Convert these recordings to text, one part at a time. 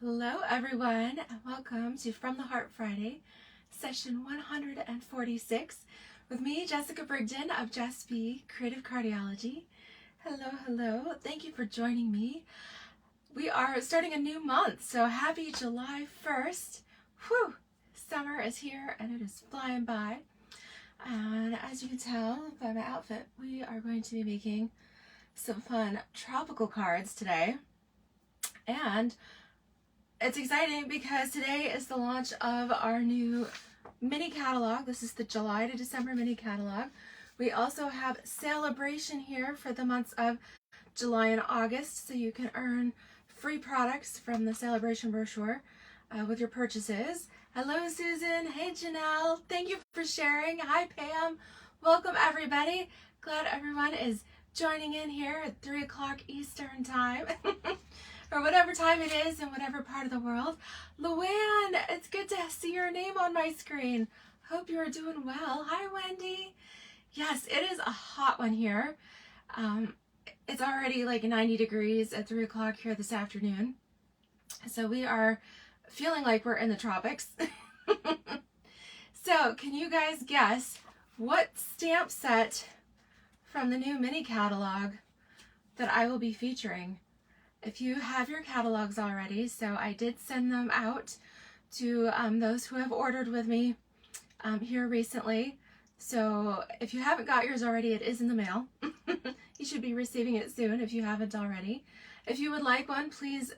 Hello everyone, and welcome to From the Heart Friday, session 146, with me, Jessica Brigden of Jess B, Creative Cardiology. Hello, thank you for joining me. We are starting a new month, so happy July 1st. Whew, summer is here and it is flying by. And as you can tell by my outfit, we are going to be making some fun tropical cards today. And it's exciting because today is the launch of our new mini catalog. This is the July to December mini catalog. We also have celebration here for the months of July and August, so you can earn free products from the celebration brochure with your purchases. Hello Susan, hey Janelle, thank you for sharing. Hi Pam, welcome everybody. Glad everyone is joining in here at 3 o'clock Eastern time. Or whatever time it is in whatever part of the world. Luann, it's good to see your name on my screen. Hope you are doing well. Hi, Wendy. Yes, it is a hot one here. It's already like 90 degrees at 3 o'clock here this afternoon. So we are feeling like we're in the tropics. So can you guys guess what stamp set from the new mini catalog that I will be featuring? If you have your catalogs already, so I did send them out to those who have ordered with me here recently. So if you haven't got yours already, it is in the mail. You should be receiving it soon if you haven't already. If you would like one, please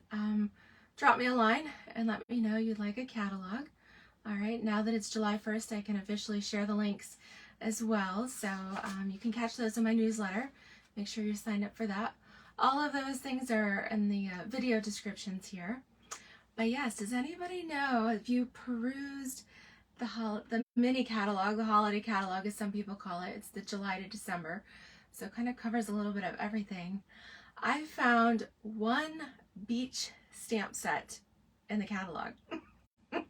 drop me a line and let me know you'd like a catalog. All right, now that it's July 1st, I can officially share the links as well. So you can catch those in my newsletter. Make sure you're signed up for that. All of those things are in the video descriptions here. But yes, does anybody know, if you perused the mini catalog, the holiday catalog as some people call it, it's the July to December, so it kind of covers a little bit of everything. I found one beach stamp set in the catalog. Do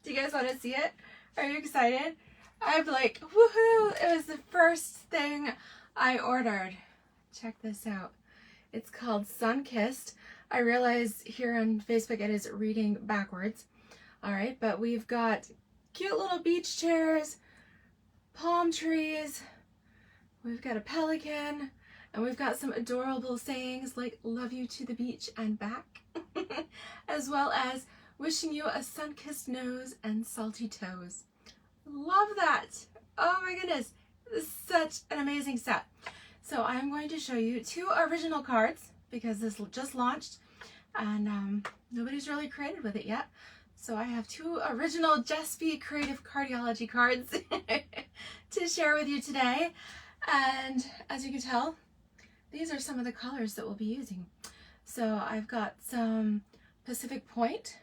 you guys want to see it? Are you excited? I'm like, woohoo! It was the first thing I ordered. Check this out. It's called Sunkissed. I realize here on Facebook it is reading backwards. All right, but we've got cute little beach chairs, palm trees, we've got a pelican, and we've got some adorable sayings like love you to the beach and back, as well as wishing you a sun-kissed nose and salty toes. Love that. Oh my goodness, this is such an amazing set. So I'm going to show you two original cards because this just launched and nobody's really created with it yet. So I have two original Jess B Creative Cardiology cards to share with you today. And as you can tell, these are some of the colors that we'll be using. So I've got some Pacific Point.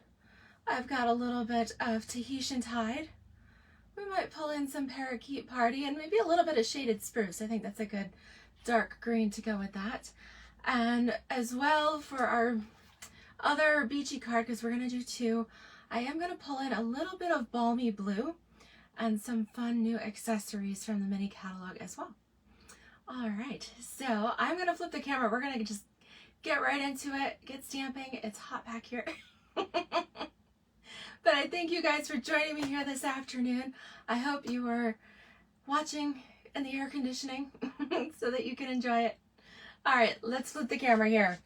I've got a little bit of Tahitian Tide. We might pull in some Parakeet Party and maybe a little bit of Shaded Spruce. I think that's a good dark green to go with that. And as well for our other beachy card, because we're going to do two, I am going to pull in a little bit of Balmy Blue and some fun new accessories from the mini catalog as well. All right, so I'm going to flip the camera. We're going to just get right into it, get stamping. It's hot back here. But I thank you guys for joining me here this afternoon. I hope you were watching in the air conditioning so that you can enjoy it. All right, let's flip the camera here.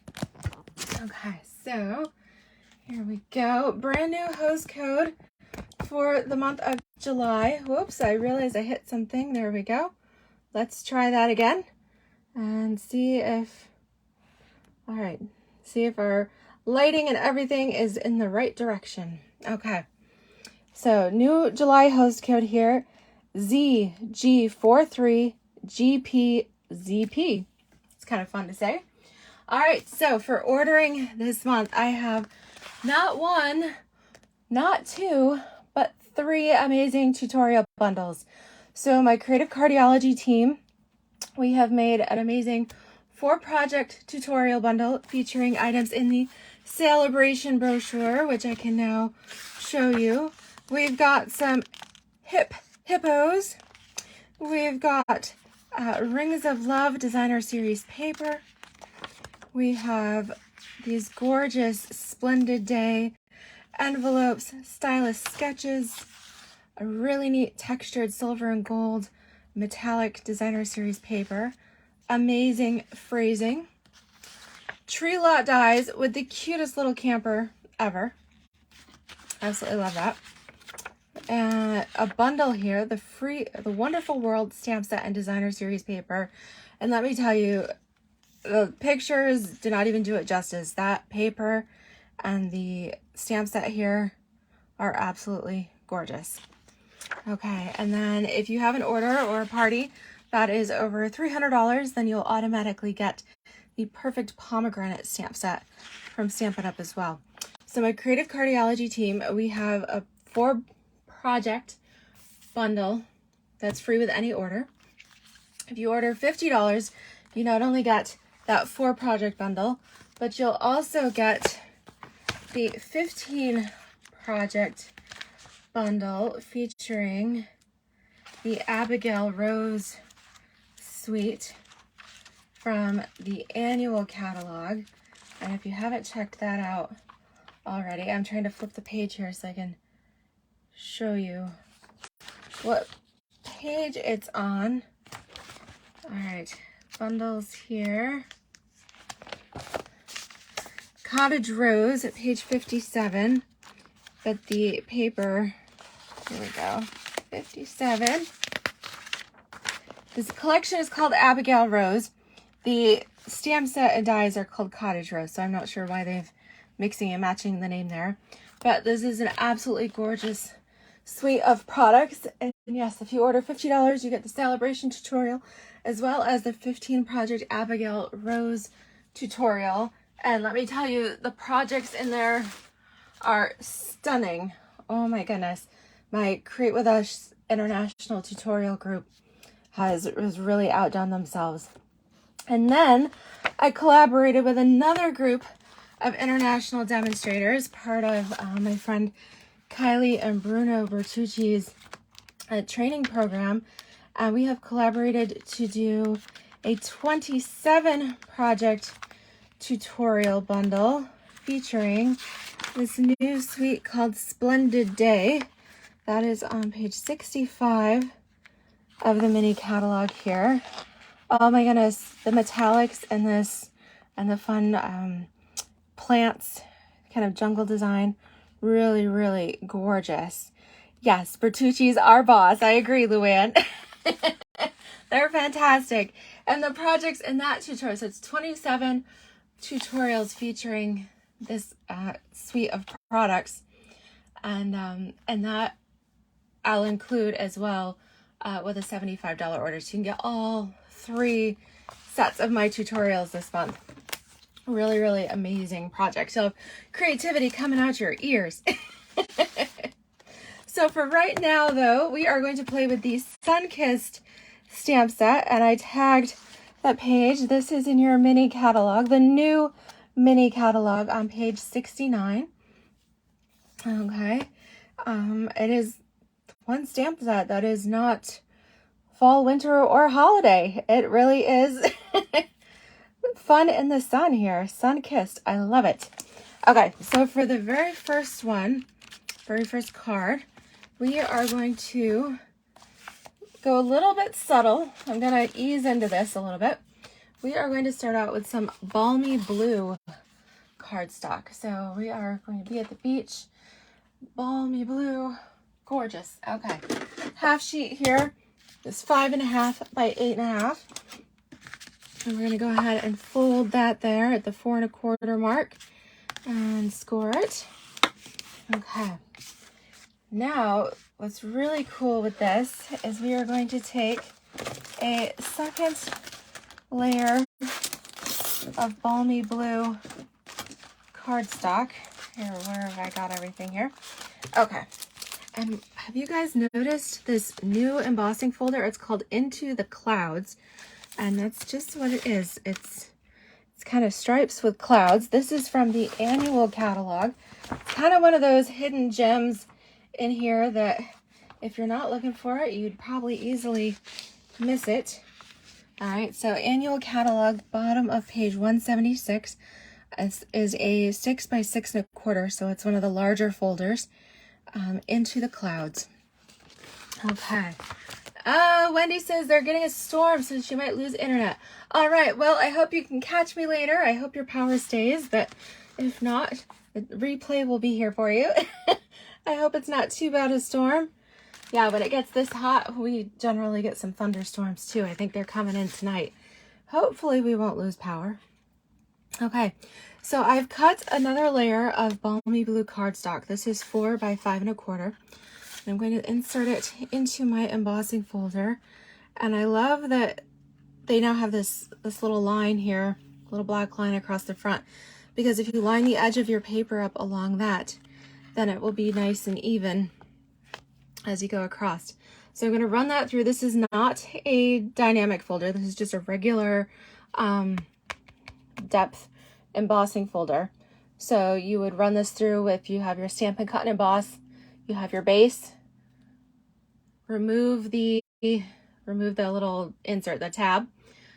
Okay, so here we go. Brand new host code for the month of July. Whoops, I realized I hit something. There we go. Let's try that again and see if, all right, see if our lighting and everything is in the right direction. Okay, so new July host code here. ZG43GPZP. It's kind of fun to say. All right, so for ordering this month, I have not one, not two, but three amazing tutorial bundles. So my Creative Cardiology team, we have made an amazing 4-project tutorial bundle featuring items in the celebration brochure, which I can now show you. We've got some hippos. We've got Rings of Love Designer Series paper. We have these gorgeous Splendid Day envelopes, stylus sketches, a really neat textured silver and gold metallic designer series paper, amazing phrasing, tree lot dies with the cutest little camper ever. Absolutely love that. And a bundle here, the Wonderful World stamp set and designer series paper. And let me tell you, the pictures do not even do it justice. That paper and the stamp set here are absolutely gorgeous. Okay, and then if you have an order or a party that is over $300, then you'll automatically get the perfect pomegranate stamp set from Stampin' Up! As well. So my Creative Cardiology team, we have a 4-project bundle that's free with any order. If you order $50, you not only get that 4-project bundle, but you'll also get the 15-project bundle featuring the Abigail Rose suite from the annual catalog. And if you haven't checked that out already, I'm trying to flip the page here so I can show you what page it's on. All right, bundles here. Cottage Rose at page 57, but the paper, here we go, 57. This collection is called Abigail Rose. The stamp set and dies are called Cottage Rose, so I'm not sure why they've mixing and matching the name there. But this is an absolutely gorgeous suite of products. And yes, if you order $50, you get the Celebration tutorial, as well as the 15-project Abigail Rose tutorial. And let me tell you, the projects in there are stunning. Oh my goodness. My Create With Us International tutorial group has really outdone themselves. And then I collaborated with another group of international demonstrators, part of my friend Kylie and Bruno Bertucci's training program. We have collaborated to do a 27-project tutorial bundle featuring this new suite called Splendid Day. That is on page 65 of the mini catalog here. Oh my goodness, the metallics in this and the fun plants, kind of jungle design, really, really gorgeous. Yes, Bertucci's our boss. I agree, Luann. They're fantastic. And the projects in that tutorial, so it's 27 tutorials featuring this suite of products, and that I'll include as well with a $75 order, so you can get all 3 sets of my tutorials this month. Really, really amazing project. So creativity coming out your ears. So for right now, though, we are going to play with the Sunkissed stamp set, and I tagged that page. This is in your mini catalog, the new mini catalog on page 69. Okay. It is one stamp set that is not fall, winter, or holiday. It really is fun in the sun here. Sunkissed. I love it. Okay, so for the very first card, we are going to go a little bit subtle. I'm going to ease into this a little bit. We are going to start out with some balmy blue cardstock. So we are going to be at the beach. Balmy blue. Gorgeous. Okay. Half sheet here is 5.5 by 8.5. And we're going to go ahead and fold that there at the 4 1/4 mark and score it. Okay. Now, what's really cool with this is we are going to take a second layer of balmy blue cardstock. Here, where have I got everything here? Okay. And have you guys noticed this new embossing folder? It's called Into the Clouds. And that's just what it is. It's kind of stripes with clouds. This is from the annual catalog. It's kind of one of those hidden gems in here that if you're not looking for it, you'd probably easily miss it. All right, so annual catalog, bottom of page 176. is a 6 by 6 1/4, so it's one of the larger folders, into the clouds. Okay. Wendy says they're getting a storm, so she might lose internet. All right, well, I hope you can catch me later. I hope your power stays, but if not, the replay will be here for you. I hope it's not too bad a storm. Yeah, when it gets this hot, we generally get some thunderstorms too. I think they're coming in tonight. Hopefully we won't lose power. Okay, so I've cut another layer of balmy blue cardstock. This is 4 by 5 1/4. I'm going to insert it into my embossing folder. And I love that they now have this little line here, little black line across the front, because if you line the edge of your paper up along that, then it will be nice and even as you go across. So I'm going to run that through. This is not a dynamic folder. This is just a regular depth embossing folder. So you would run this through if you have your Stampin' Cut and Emboss, you have your base, remove the little insert, the tab.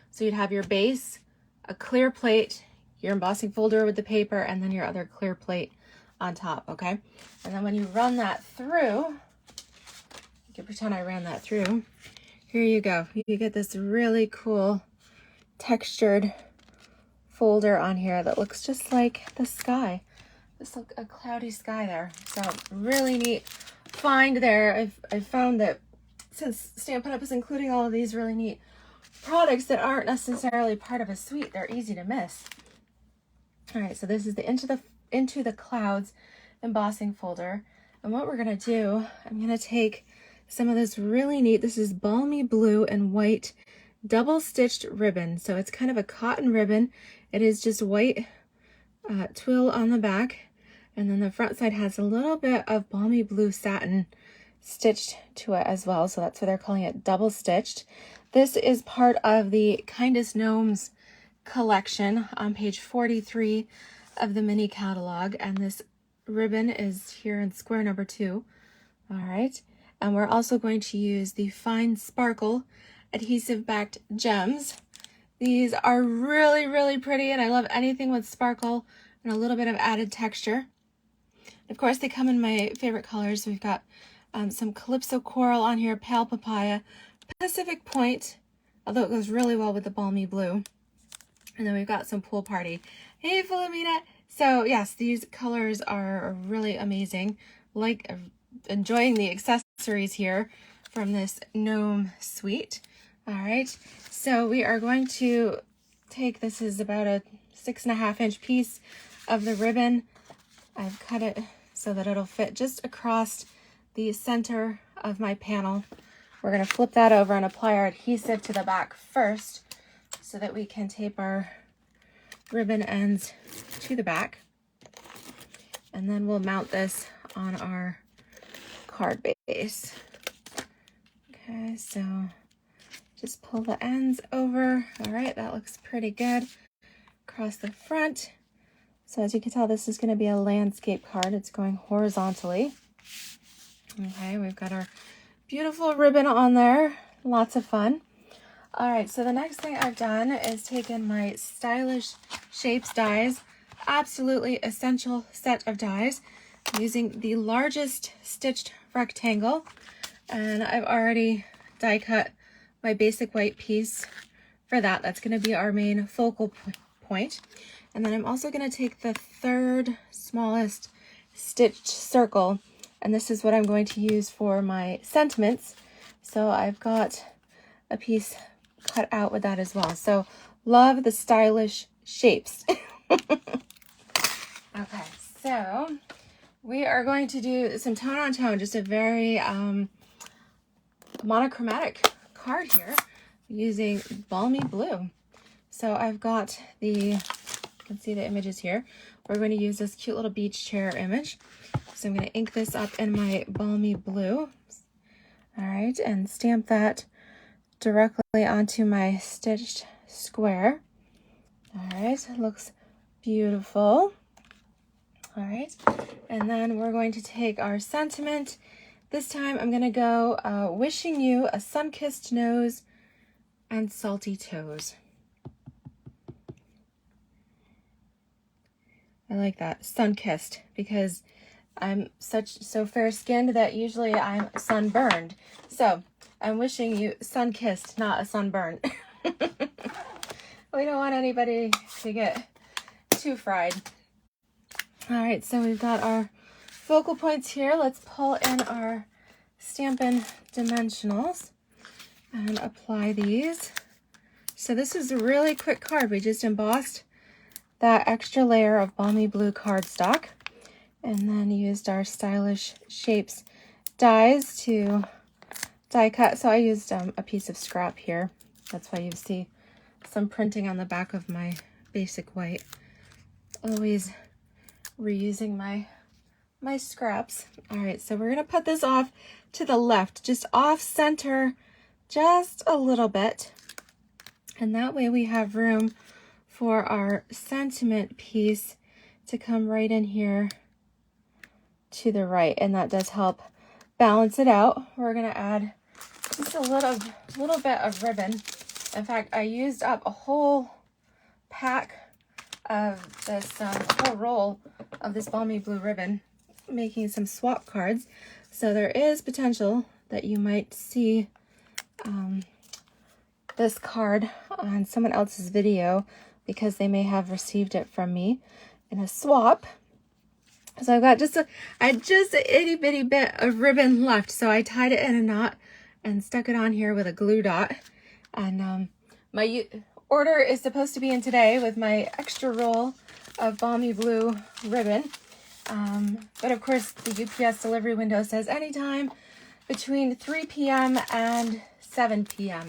So you'd have your base, a clear plate, your embossing folder with the paper, and then your other clear plate on top, okay? And then when you run that through, you can pretend I ran that through. Here you go. You get this really cool textured folder on here that looks just like the sky. Just like a cloudy sky there. So really neat find there. I've found that since Stampin' Up! Is including all of these really neat products that aren't necessarily part of a suite, they're easy to miss. All right, so this is the Into the Clouds embossing folder. And what we're gonna do, I'm gonna take some of this really neat, this is balmy blue and white double stitched ribbon. So it's kind of a cotton ribbon. It is just white twill on the back. And then the front side has a little bit of balmy blue satin stitched to it as well. So that's why they're calling it double stitched. This is part of the Kindest Gnomes collection on page 43 of the mini catalog. And this ribbon is here in square number 2. All right. And we're also going to use the Fine Sparkle adhesive backed gems. These are really, really pretty, and I love anything with sparkle and a little bit of added texture. Of course, they come in my favorite colors. We've got some Calypso Coral on here, Pale Papaya, Pacific Point, although it goes really well with the balmy blue. And then we've got some Pool Party. Hey, Philomena. So yes, these colors are really amazing. Like, enjoying the accessories here from this gnome suite. All right, so we are going to take, this is about a 6.5 inch piece of the ribbon. I've cut it so that it'll fit just across the center of my panel. We're going to flip that over and apply our adhesive to the back first so that we can tape our ribbon ends to the back. And then we'll mount this on our card base. Okay, so just pull the ends over. All right, that looks pretty good. Across the front. So as you can tell, this is going to be a landscape card. It's going horizontally. Okay, we've got our beautiful ribbon on there. Lots of fun. All right, so the next thing I've done is taken my Stylish Shapes dies. Absolutely essential set of dies. I'm using the largest stitched rectangle. And I've already die cut my basic white piece for that. That's going to be our main focal point. And then I'm also going to take the third smallest stitched circle, and this is what I'm going to use for my sentiments. So I've got a piece cut out with that as well. So love the Stylish Shapes. Okay, so we are going to do some tone on tone, just a very monochromatic card here using balmy blue. So I've got you can see the images here. We're going to use this cute little beach chair image. So I'm going to ink this up in my balmy blue. All right, and stamp that directly onto my stitched square. All right, it looks beautiful. All right, and then we're going to take our sentiment. This time I'm going to go wishing you a sun-kissed nose and salty toes. I like that, Sunkissed, because I'm so fair-skinned that usually I'm sunburned. So I'm wishing you sun-kissed, not a sunburn. We don't want anybody to get too fried. All right, so we've got our focal points here. Let's pull in our Stampin' dimensionals and apply these. So this is a really quick card. We just embossed that extra layer of balmy blue cardstock and then used our Stylish Shapes dies to die cut. So I used a piece of scrap here. That's why you see some printing on the back of my basic white. Always reusing my scraps. All right, so we're gonna put this off to the left, just off center just a little bit. And that way we have room for our sentiment piece to come right in here to the right. And that does help balance it out. We're gonna add just a little bit of ribbon. In fact, I used up a whole pack of this, a whole roll of this balmy blue ribbon, making some swap cards. So there is potential that you might see this card on someone else's video because they may have received it from me in a swap. So I've got just an itty bitty bit of ribbon left. So I tied it in a knot and stuck it on here with a glue dot. And my order is supposed to be in today with my extra roll of balmy blue ribbon. But of course the UPS delivery window says anytime between 3 p.m. and 7 p.m.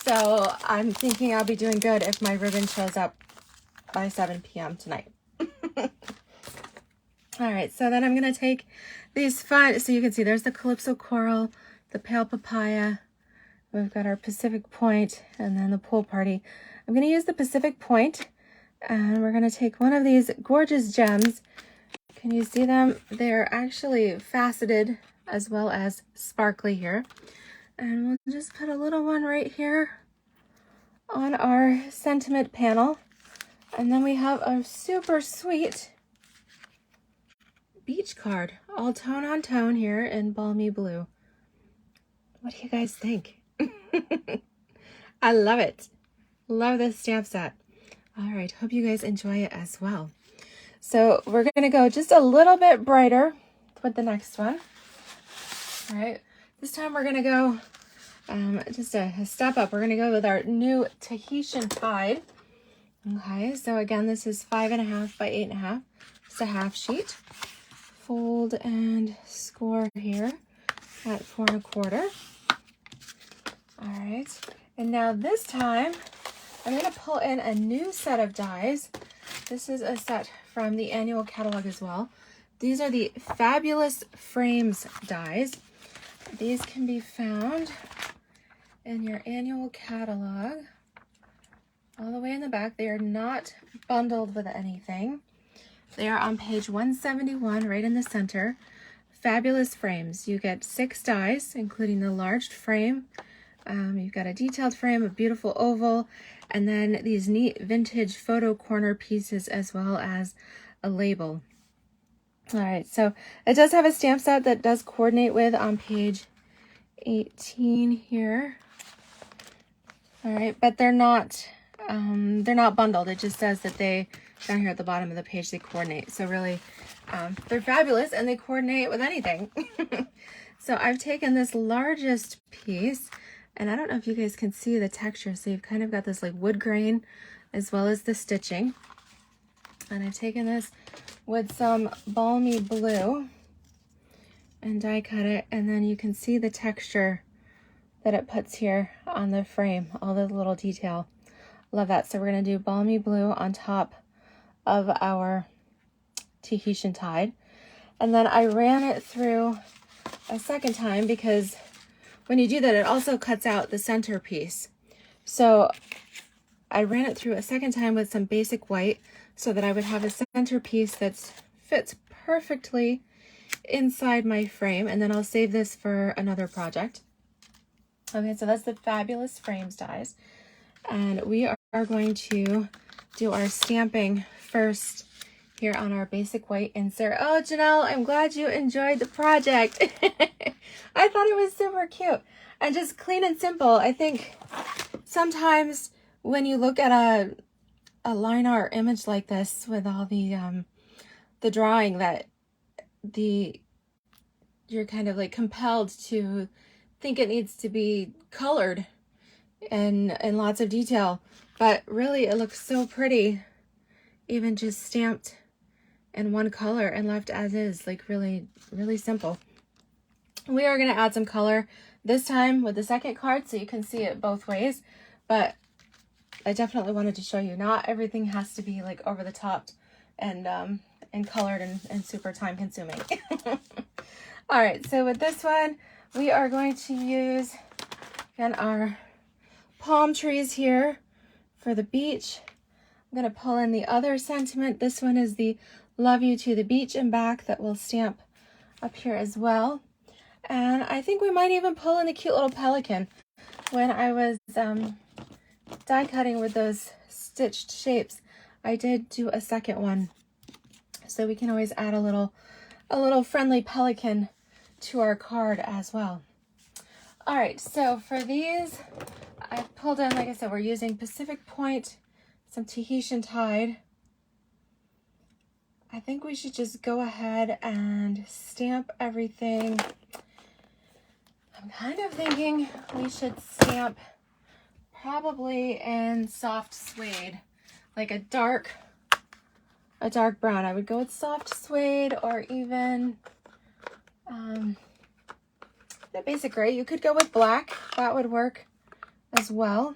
So I'm thinking I'll be doing good if my ribbon shows up by 7 p.m. tonight. All right, so then I'm gonna take these fun, so you can see there's the Calypso Coral, the Pale Papaya, we've got our Pacific Point, and then the Pool Party. I'm gonna use the Pacific Point, and we're gonna take one of these gorgeous gems. Can you see them? They're actually faceted as well as sparkly here. And we'll just put a little one right here on our sentiment panel. And then we have a super sweet beach card, all tone on tone here in balmy blue. What do you guys think? I love it. Love this stamp set. All right, hope you guys enjoy it as well. So we're gonna go just a little bit brighter with the next one. All right, this time we're gonna go just a step up. We're gonna go with our new Tahitian Tide. Okay, so again, this is 5.5 by 8.5. It's a half sheet. Fold and score here at 4 1/4. All right, and now this time I'm gonna pull in a new set of dies. This is a set from the annual catalog as well. These are the Fabulous Frames dies. These can be found in your annual catalog all the way in the back. They are not bundled with anything. They are on page 171 right in the center. Fabulous Frames. You get 6 dies, including the large frame. You've got a detailed frame, a beautiful oval, and then these neat vintage photo corner pieces as well as a label. All right, so it does have a stamp set that does coordinate with on page 18 here. All right, but they're not bundled. It just says that they, down here at the bottom of the page, they coordinate. So really, they're fabulous and they coordinate with anything. So I've taken this largest piece, and I don't know if you guys can see the texture. So you've kind of got this like wood grain as well as the stitching. And I've taken this with some balmy blue and die cut it, and then you can see the texture that it puts here on the frame, all the little detail. Love that. So we're going to do balmy blue on top of our Tahitian Tide. And then I ran it through a second time because when you do that, it also cuts out the centerpiece. So I ran it through a second time with some basic white so that I would have a centerpiece that fits perfectly inside my frame. And then I'll save this for another project. Okay, so that's the Fabulous Frames dies. And we are going to do our stamping first here on our basic white insert. Oh, Janelle, I'm glad you enjoyed the project. I thought it was super cute and just clean and simple. I think sometimes when you look at a line art image like this with all the drawing, that you're kind of like compelled to think it needs to be colored and lots of detail, but really it looks so pretty, even just stamped in one color and left as is, like really, really simple. We are going to add some color this time with the second card so you can see it both ways, but I definitely wanted to show you not everything has to be like over the top and colored and super time consuming. All right, so with this one, we are going to use, again, our palm trees here for the beach. I'm going to pull in the other sentiment. This one is the love you to the beach and back that will stamp up here as well. And I think we might even pull in a cute little pelican. When I was die cutting with those stitched shapes, I did do a second one. So we can always add a little friendly pelican to our card as well. All right, so for these, I pulled in, like I said, we're using Pacific Point, some Tahitian Tide. I think we should just go ahead and stamp everything. I'm kind of thinking we should stamp probably in soft suede, like a dark brown. I would go with soft suede or even the basic gray. You could go with black. That would work as well.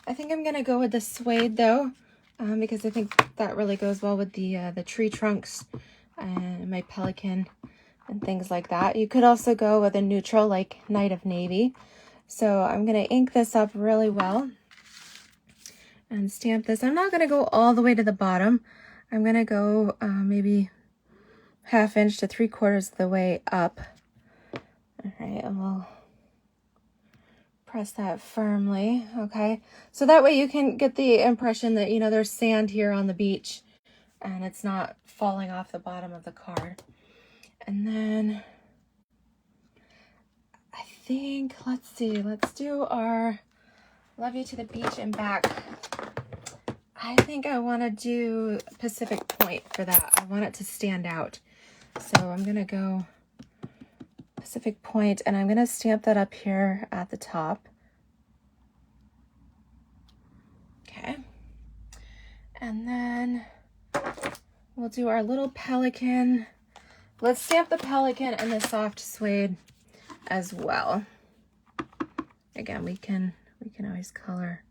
I think I'm going to go with the suede though, because I think that really goes well with the tree trunks and my pelican and things like that. You could also go with a neutral like Night of Navy. So I'm going to ink this up really well and stamp this. I'm not going to go all the way to the bottom. I'm going to go maybe 1/2 inch to 3/4 of the way up. All right, and we'll press that firmly. Okay, so that way you can get the impression that, you know, there's sand here on the beach and it's not falling off the bottom of the card. And then I think, let's see, let's do our love you to the beach and back. I think I want to do Pacific Point for that. I want it to stand out. So I'm going to go Pacific Point and I'm going to stamp that up here at the top. Okay. And then we'll do our little pelican. Let's stamp the pelican and the soft suede as well. Again, we can always color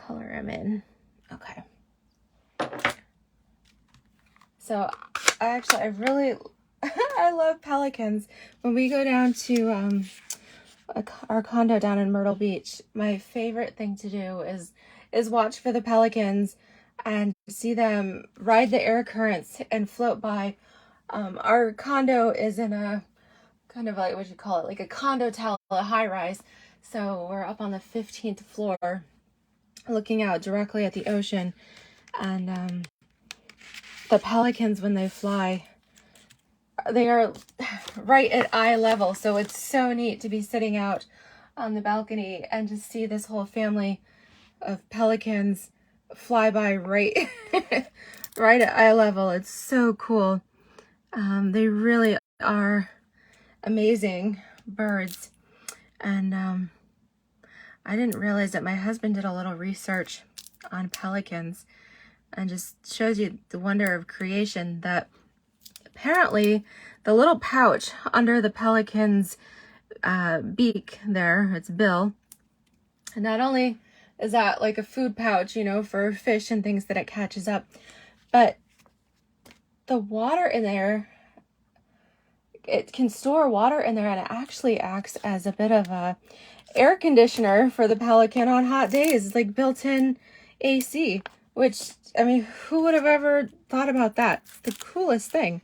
him in. Okay. So I really I love pelicans. When we go down to our condo down in Myrtle Beach, my favorite thing to do is watch for the pelicans and see them ride the air currents and float by. Our condo is in a kind of like, what you call it, like a condo tower, a high rise. So we're up on the 15th floor looking out directly at the ocean, and the pelicans, when they fly, they are right at eye level. So it's so neat to be sitting out on the balcony and just see this whole family of pelicans fly by right right at eye level. It's so cool. They really are amazing birds. And I didn't realize that my husband did a little research on pelicans, and just shows you the wonder of creation, that apparently the little pouch under the pelican's beak there, its bill, and not only is that like a food pouch, you know, for fish and things that it catches up, but the water in there, it can store water in there, and it actually acts as a bit of a air conditioner for the pelican on hot days. It's like built-in AC, which, I mean, who would have ever thought about that? It's the coolest thing.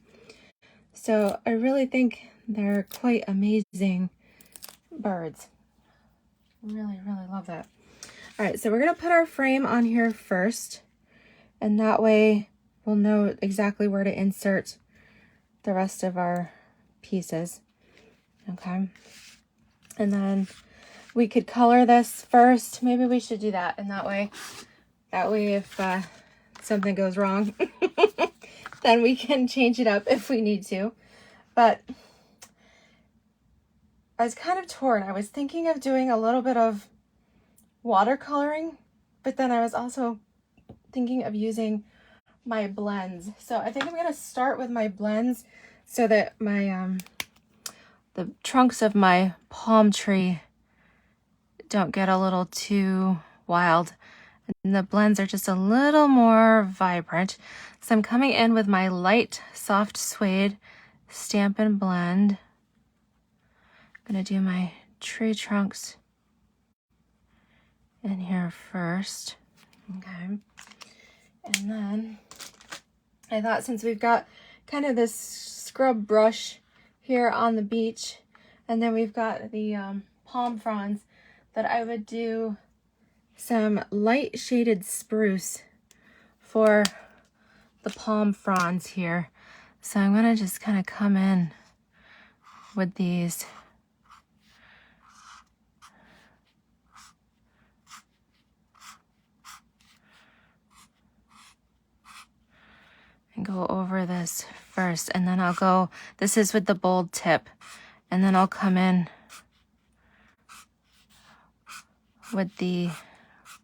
So I really think they're quite amazing birds. Really, really love that. All right, so we're going to put our frame on here first. and that way we'll know exactly where to insert the rest of our pieces. Okay, and then we could color this first. Maybe we should do that, and that way if something goes wrong, then we can change it up if we need to. But I was kind of torn. I was thinking of doing a little bit of watercoloring, but then I was also thinking of using my blends. So I think I'm going to start with my blends so that my the trunks of my palm tree don't get a little too wild. And the blends are just a little more vibrant. So I'm coming in with my light soft suede Stampin' blend. I'm going to do my tree trunks in here first. Okay. And then I thought, since we've got kind of this scrub brush here on the beach, and then we've got the palm fronds, that I would do some light shaded spruce for the palm fronds here. So I'm going to just kind of come in with these. And go over this first, and then I'll go, this is with the bold tip, and then I'll come in with the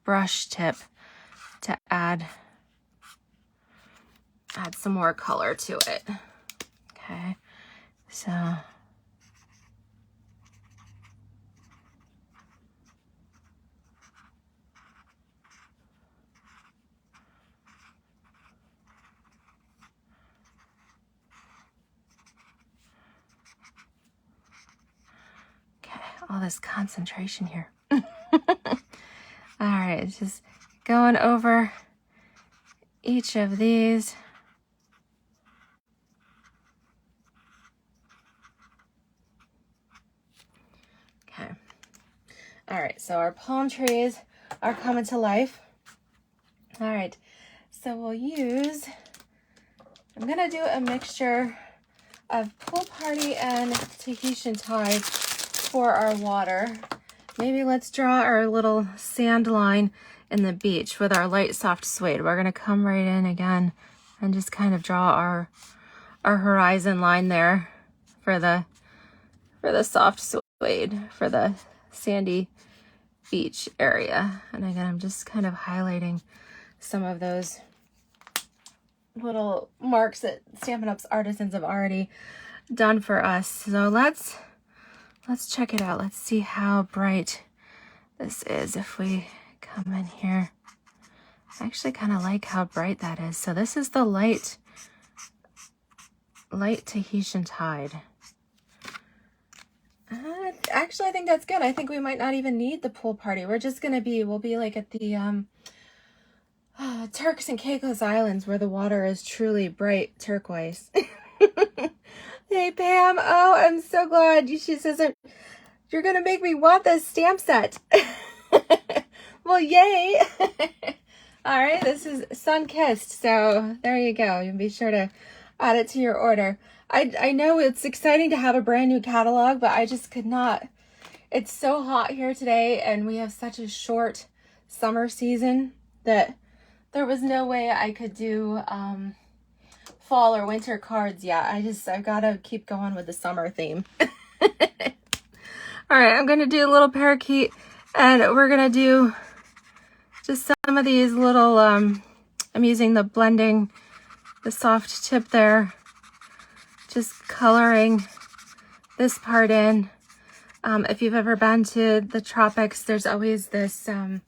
brush tip to add some more color to it. Okay, so okay, all this concentration here. All right, just going over each of these. Okay. All right, so our palm trees are coming to life. All right, so we'll use, I'm gonna do a mixture of Pool Party and Tahitian Tide for our water. Maybe let's draw our little sand line in the beach with our light soft suede. We're gonna come right in again and just kind of draw our horizon line there for the soft suede, for the sandy beach area. And again, I'm just kind of highlighting some of those little marks that Stampin' Up's artisans have already done for us. So let's check it out. Let's see how bright this is if we come in here. I actually kind of like how bright that is. So this is the light Tahitian Tide. Actually, I think that's good. I think we might not even need the Pool Party. We're just gonna be, we'll be like at the Turks and Caicos Islands, where the water is truly bright turquoise. Hey Pam, oh, I'm so glad. She says, you're gonna make me want this stamp set. Well, yay. All right, this is Sunkissed, so there you go. You'll be sure to add it to your order. I know it's exciting to have a brand new catalog, but I just could not. It's so hot here today, and we have such a short summer season that there was no way I could do fall or winter cards yet. I've got to keep going with the summer theme. All right, I'm going to do a little parakeet, and we're going to do just some of these little, I'm using the blending, the soft tip there, just coloring this part in. If you've ever been to the tropics, there's always this, I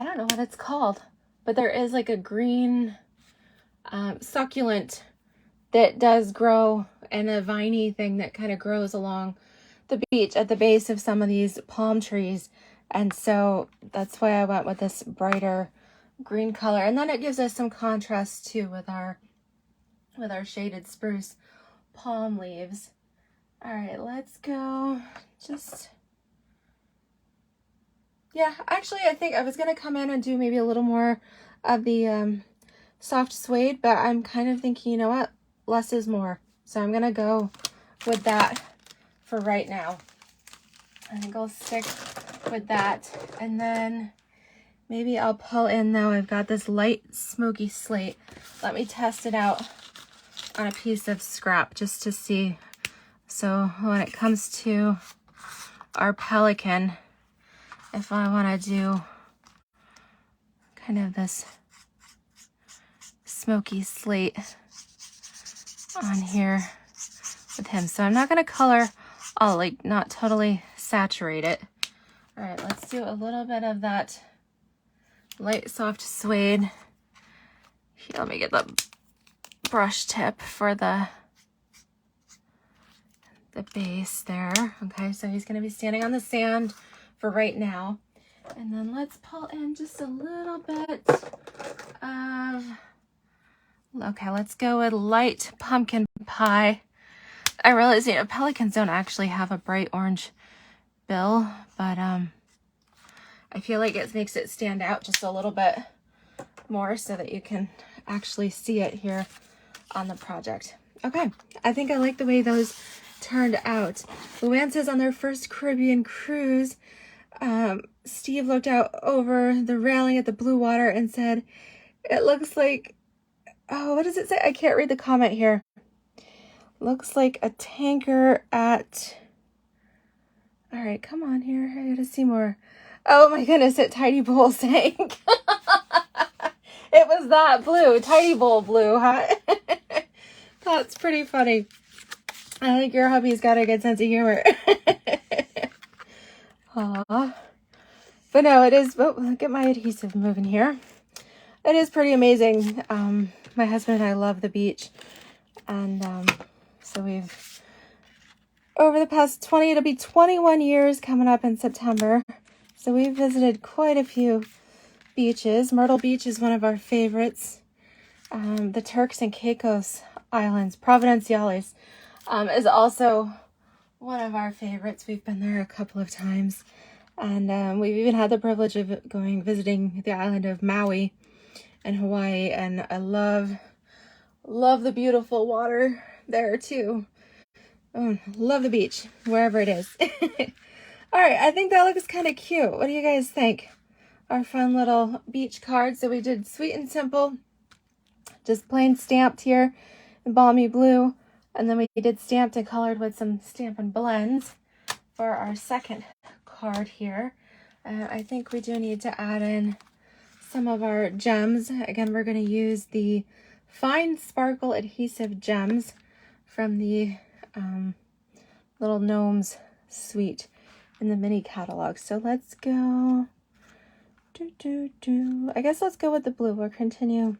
don't know what it's called, but there is like a green succulent that does grow, and a viney thing that kind of grows along the beach at the base of some of these palm trees. And so that's why I went with this brighter green color. And then it gives us some contrast too with our shaded spruce palm leaves. All right, let's go. Yeah, actually I think I was gonna come in and do maybe a little more of the soft suede, but I'm kind of thinking, you know what, less is more. So I'm gonna go with that for right now. I think I'll stick with that. And then maybe I'll pull in, though, I've got this light smoky slate. Let me test it out on a piece of scrap just to see. So when it comes to our pelican, if I want to do kind of this smoky slate on here with him. So I'm not going to color all, like, not totally saturate it. All right, let's do a little bit of that light soft suede. Here, let me get the brush tip for the base there. Okay, so he's going to be standing on the sand for right now. And then let's pull in just a little bit of, okay, let's go with light pumpkin pie. I realize, you know, pelicans don't actually have a bright orange bill, but I feel like it makes it stand out just a little bit more so that you can actually see it here on the project. Okay, I think I like the way those turned out. Luann says on their first Caribbean cruise, Steve looked out over the railing at the blue water and said, it looks like, oh, what does it say? I can't read the comment here. Looks like a tanker at, all right, come on here. I gotta see more. Oh my goodness, at Tidy Bowl sank. It was that blue, Tidy Bowl blue, huh? That's pretty funny. I think your hubby's got a good sense of humor. Aww. But no, it is, oh, look at my adhesive moving here. It is pretty amazing. My husband and I love the beach. And so we've, over the past it'll be 21 years coming up in September. So we've visited quite a few beaches. Myrtle Beach is one of our favorites. The Turks and Caicos Islands, Providenciales, is also one of our favorites. We've been there a couple of times. And we've even had the privilege of visiting the island of Maui in Hawaii. And I love the beautiful water there too. Love the beach, wherever it is. All right, I think that looks kind of cute. What do you guys think? Our fun little beach cards. So we did sweet and simple, just plain stamped here in balmy blue. And then we did stamped and colored with some Stampin' blends for our second card here. I think we do need to add in some of our gems. Again, we're going to use the Fine Sparkle Adhesive Gems from the Little Gnomes suite in the mini catalog. So let's go. I guess let's go with the blue. We'll continue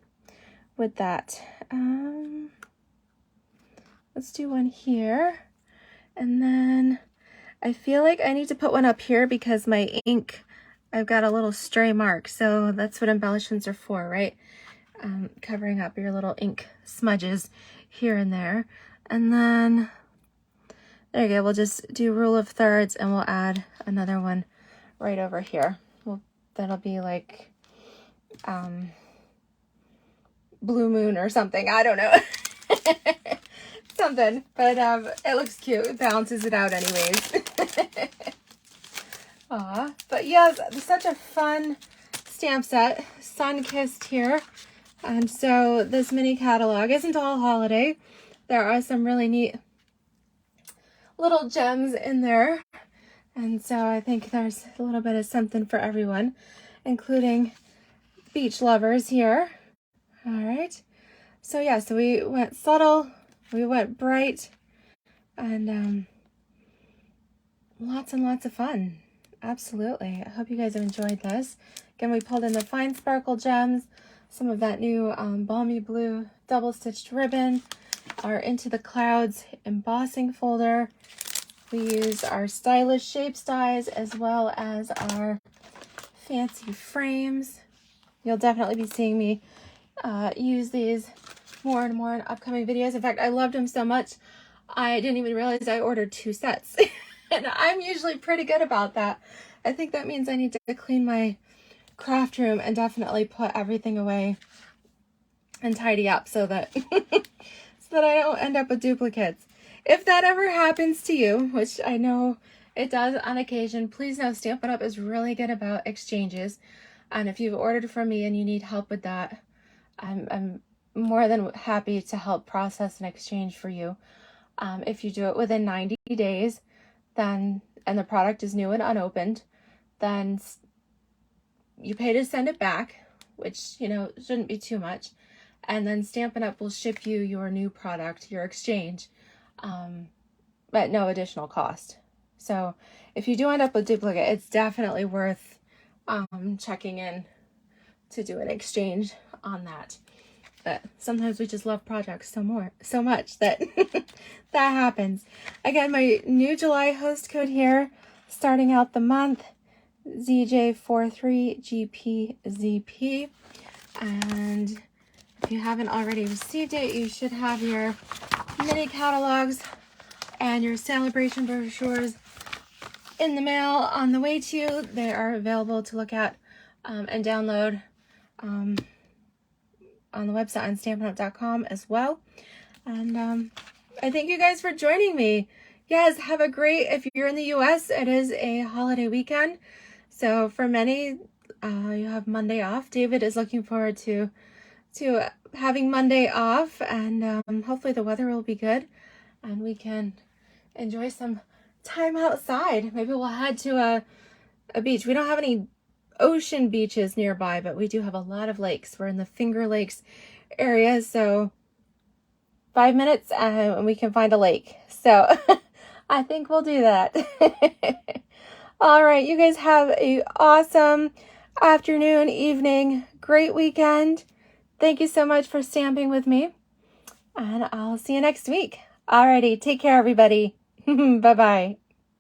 with that. Let's do one here. And then I feel like I need to put one up here because my ink, I've got a little stray mark. So that's what embellishments are for, right? Covering up your little ink smudges here and there. And then, there you go. We'll just do rule of thirds and we'll add another one right over here. That'll be like Blue Moon or something. I don't know. Something. But it looks cute. It balances it out anyways. Aw. But yes, such a fun stamp set. Sunkissed here. And so this mini catalog isn't all holiday. There are some really neat little gems in there. And so I think there's a little bit of something for everyone, including beach lovers here. All right. So yeah, so we went subtle, we went bright, and lots and lots of fun. Absolutely. I hope you guys have enjoyed this. Again, we pulled in the Fine Sparkle gems, some of that new balmy blue double-stitched ribbon, our Into the Clouds embossing folder. We use our stylish shape dies as well as our fancy frames. You'll definitely be seeing me use these more and more in upcoming videos. In fact, I loved them so much, I didn't even realize I ordered 2 sets. And I'm usually pretty good about that. I think that means I need to clean my craft room and definitely put everything away and tidy up so that so that I don't end up with duplicates. If that ever happens to you, which I know it does on occasion, please know Stampin' Up! Is really good about exchanges. And if you've ordered from me and you need help with that, I'm more than happy to help process an exchange for you. If you do it within 90 days, then, and the product is new and unopened, then you pay to send it back, which, you know, shouldn't be too much. And then Stampin' Up! Will ship you your new product, your exchange, at no additional cost. So if you do end up with duplicate, it's definitely worth checking in to do an exchange on that. But sometimes we just love projects so much that that happens. Again, my new July host code here, starting out the month, ZJ43GPZP. And if you haven't already received it, you should have your mini catalogs and your celebration brochures in the mail on the way to you. They are available to look at and download on the website on StampinUp.com as well. And I thank you guys for joining me. Yes, have a great, if you're in the US, it is a holiday weekend. So for many, you have Monday off. David is looking forward to having Monday off, and hopefully the weather will be good and we can enjoy some time outside. Maybe we'll head to a beach. We don't have any ocean beaches nearby, but we do have a lot of lakes. We're in the Finger Lakes area, so 5 minutes and we can find a lake. So I think we'll do that. All right, you guys have a awesome afternoon, evening, great weekend. Thank you so much for stamping with me, and I'll see you next week. Alrighty, take care, everybody. Bye-bye.